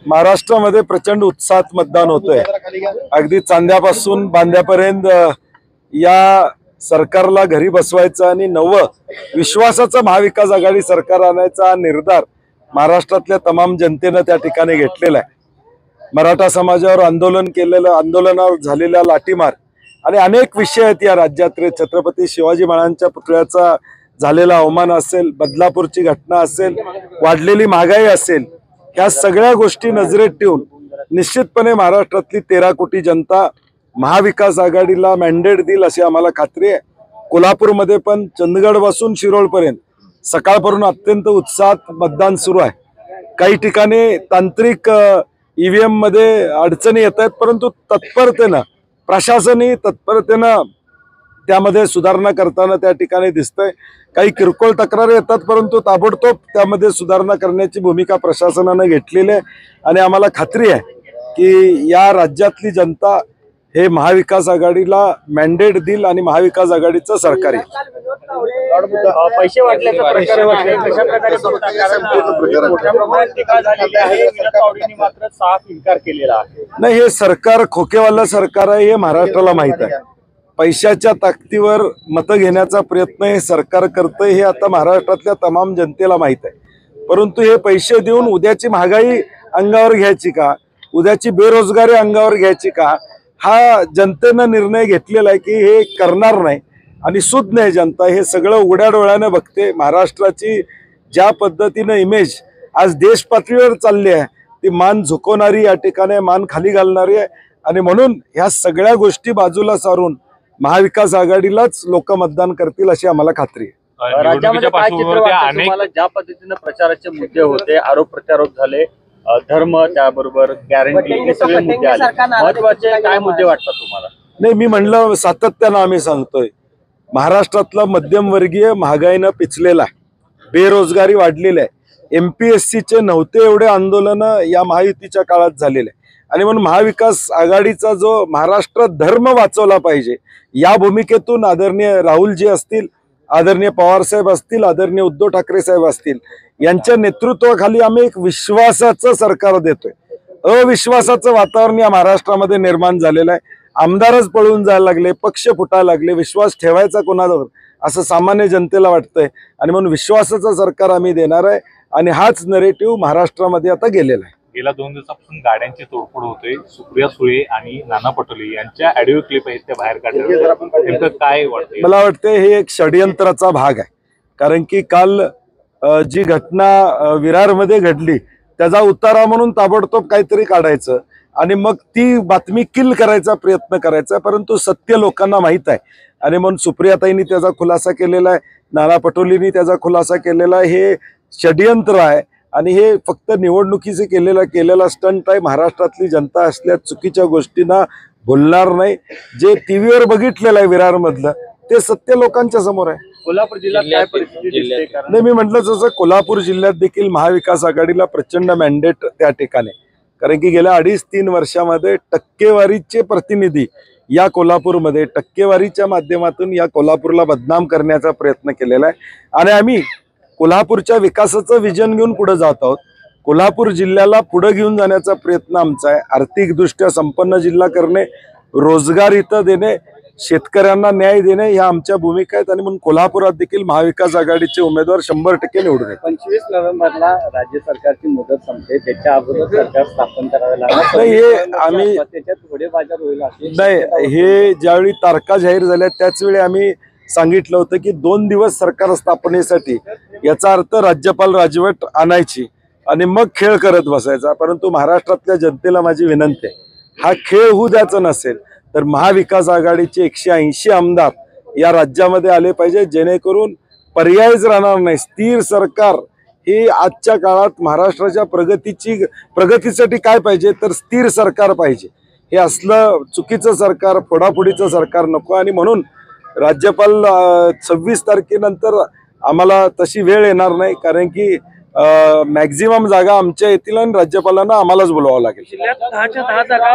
महाराष्ट्रामध्ये प्रचंड उत्साहात मतदान होतंय। अगदी चांद्यापासून बांद्यापर्यंत या सरकारला घरी बसवायचं आणि नवं विश्वासाचं महाविकास आघाडी सरकार आणायचा निर्धार महाराष्ट्रातल्या तमाम जनतेने त्या ठिकाणी घेतलेला आहे। मराठा समाजावर आंदोलनावर झालेला लाठीमार आणि अनेक विषय आहेत या राज्यात। छत्रपती शिवाजी महाराजांच्या पुतळ्याचा झालेला अवमान असेल, बदलापूरची घटना असेल, वाढलेली महागाई असेल, या सगळ्या गोष्टी नजरेत ठेवून निश्चितपणे महाराष्ट्रातली 13 कोटी जनता महाविकास आघाडीला मॅन्डेट देईल अशी आम्हाला खात्री आहे। कोल्हापूरमध्ये पण चंदगड पासून शिरोळपर्यंत सकाळपासून अत्यंत उत्साहात मतदान सुरू आहे। काही ठिकाणी तांत्रिक ईव्हीएम मध्ये अडचणी येत आहेत, परंतु तत्परतेनं प्रशासनही तत्परतेनं त्यामध्ये सुधारणा करताना त्या ठिकाणी दिसतंय। काही किरकोळ तक्रारी येतात, परंतु ताबडतोब त्यामध्ये सुधारणा करण्याची भूमिका प्रशासनाने घेतलेली आहे आणि आम्हाला खात्री आहे की या राज्यातली जनता हे महाविकास आघाडीला मॅन्डेट देईल आणि महाविकास आघाडीचं सरकार येईल। पैसे वाटल्याचा प्रकार कशा प्रकारे मात्र साफ इन्कार केलेला आहे। नाही, हे सरकार खोकेवाला सरकार आहे हे महाराष्ट्राला माहित आहे। पैशाच्या ताकदीवर मतं घेण्याचा प्रयत्न हे सरकार करतंय हे आता महाराष्ट्रातल्या तमाम जनतेला माहित आहे। परंतु हे पैसे देऊन उद्याची महागाई अंगावर घ्यायची का, उद्याची बेरोजगारी अंगावर घ्यायची का, हा जनतेनं निर्णय घेतलेला आहे की हे करणार नाही। आणि सुज्ञ आहे जनता, हे सगळं उघड्या डोळ्याने बघते। महाराष्ट्राची ज्या पद्धतीनं इमेज आज देश पातळीवर चालली आहे ती मान झुकवणारी, या ठिकाणी मान खाली घालणारी आहे। आणि म्हणून ह्या सगळ्या गोष्टी बाजूला सारून महाविकास आघाडीलाच लोक मतदान करतील अशी आम्हाला खात्री आहे। राज्यामध्ये काय चित्र वाटतं तुम्हाला? ज्या पद्धतीने प्रचाराचे मुद्दे होते, आरोप प्रत्यारोप झाले, धर्म त्याबरोबर गॅरंटी, हे सगळे मुद्दे आले, महत्वाचे काय मुद्दे वाटतात तुम्हाला? नाही, मी म्हणलं सातत्यानं आम्ही सांगतोय महाराष्ट्रातला मध्यमवर्गीय महागाईनं पिचलेला आहे, बेरोजगारी वाढलेली आहे। MPSCचे नव्हते एवढे आंदोलन या महायुतीच्या काळात झालेले आहे आणि म्हणून महाविकास आघाडीचा जो महाराष्ट्रात धर्म वाचवला पाहिजे या भूमिकेतून आदरणीय राहुलजी असतील, आदरणीय पवार साहेब असतील, आदरणीय उद्धव ठाकरे साहेब असतील, यांच्या नेतृत्वाखाली आम्ही एक विश्वासाचं सरकार देतोय। अविश्वासाचं वातावरण या महाराष्ट्रामध्ये निर्माण झालेलं आहे। आमदारच पळून जायला लागले, पक्ष फुटायला लागले, विश्वास ठेवायचा कोणावर असं सामान्य जनतेला वाटतंय आणि म्हणून विश्वासाचं सरकार आम्ही देणार आहे आणि हाच नरेटिव्ह महाराष्ट्रामध्ये आता गेलेला आहे। गेल्या 2 दिवसापासून गाड्यांची तोडफोड होते, सुप्रिया सुळे आणि नाना पटोले यांच्या ऑडिओ क्लिप आहेत त्या बाहेर काढल्या, नेमकं काय वाटतं? मला वाटतं हे एक षडयंत्राचा भाग आहे, कारण की काल जी घटना विरारमध्ये घडली त्याचा उतारा म्हणून ताबडतोब काहीतरी काढायचं आणि मग ती बातमी किल करायचा प्रयत्न करायचा, परंतु सत्य लोकांना माहित आहे आणि म्हणून सुप्रियाताईंनी त्याचा खुलासा केलेला आहे, नाना पटोलेंनी त्याचा खुलासा केलेला आहे। हे षडयंत्र आहे आणि हे फक्त निवडणुकीचे केलेला स्टंट आहे। महाराष्ट्रातली जनता असल्या चुकीच्या गोष्टींना भुलणार नाही। जे टीव्हीवर बघितलेलं आहे विरार मधलं ते सत्य लोकांच्या समोर आहे। कोल्हापूर जिल्ह्यात काय परिस्थिती दिसते? नाही, मी म्हटलं जसं कोल्हापूर जिल्ह्यात देखील महाविकास आघाडीला प्रचंड मॅन्डेट त्या ठिकाणी, कारण की गेल्या 2.5-3 वर्षामध्ये टक्केवारीचे प्रतिनिधी या कोल्हापूरमध्ये टक्केवारीच्या माध्यमातून या कोल्हापूरला बदनाम करण्याचा प्रयत्न केलेला आहे आणि आम्ही कोल्हापूरच्या विकासाचं विजन घेऊन पुढे जात आहोत। कोल्हापूर जिल्ह्याला पुढे घेऊन जाण्याचा प्रयत्न आमचा आहे। आर्थिकदृष्ट्या संपन्न जिल्हा करणे, रोजगार इथं देणे, शेतकऱ्यांना न्याय देणे ह्या आमच्या भूमिका आहेत आणि म्हणून कोल्हापुरात देखील महाविकास आघाडीचे उमेदवार 100% निवडून येतात। 25 नोव्हेंबरला राज्य सरकारची मुदत संपते, त्याच्या अगोदर सरकार स्थापन करावे लागणार नाही, हे आम्ही त्याच्यात थोडे बाजार होईल नाही, हे ज्यावेळी तारखा जाहीर झाल्या त्याच वेळी आम्ही सांगितलं होतं की 2 दिवस सरकार स्थापनेसाठी, याचा अर्थ राज्यपाल राजवट आणायची आणि मग खेळ करत बसायचा। परंतु महाराष्ट्रातल्या जनतेला माझी विनंती आहे, हा खेळ होऊ द्यायचा नसेल तर महाविकास आघाडीचे 180 आमदार या राज्यामध्ये आले पाहिजे, जेणेकरून पर्यायच राहणार नाही। स्थिर सरकार ही आजच्या काळात महाराष्ट्राच्या प्रगतीसाठी काय पाहिजे तर स्थिर सरकार पाहिजे। हे असलं चुकीचं सरकार, फोडाफोडीचं सरकार नको आणि म्हणून राज्यपाल 26 तारखेनंतर आम्हाला तशी वेळ येणार नाही, कारण की मॅक्झिमम जागा आमच्या येतील आणि राज्यपालांना आम्हालाच बोलवावं लागेल। जिल्ह्यात 10च्या 10 जागा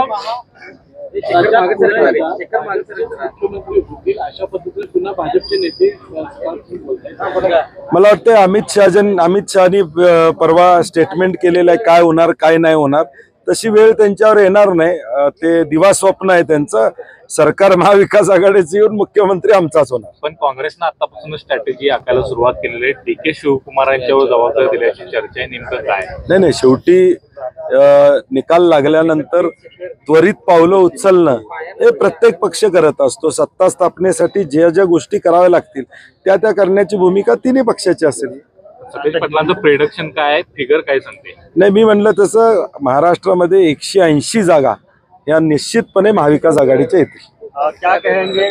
मुख्यमंत्री होतील अशा पद्धतीने पुन्हा भाजपचे नेते मला वाटतं अमित शहानी परवा स्टेटमेंट केलेलं आहे, काय होणार काय नाही होणार तशी वेळ त्यांच्यावर येणार नाही. ते दिवास्वप्न आहे त्यांचं. सरकार महाविकास आघाडीची येऊन मुख्यमंत्री आमचाच होणार. पण काँग्रेसनं आतापासूनच स्ट्रॅटेजी आखायला सुरुवात केलेली आहे. DK शिवकुमार यांच्यावर जबाबदारी दिल्याची चर्चा आहे. नेमकं काय? नाही, शेवटी निकाल लागल्यानंतर त्वरित पावलं उचलणं हे प्रत्येक पक्ष करत असतो. सत्ता स्थापनेसाठी ज्या ज्या गोष्टी कराव्या लागतील त्या करण्याची भूमिका तिन्ही पक्षाची असेल. सतेज पाटलांचं प्रिडक्शन काय आहे? फिगर काय सांगते? नाही, मी म्हणलं तसं महाराष्ट्रामध्ये 180 जागा या निश्चितपणे महाविकास आघाडीच्या येतील. क्या कहेंगे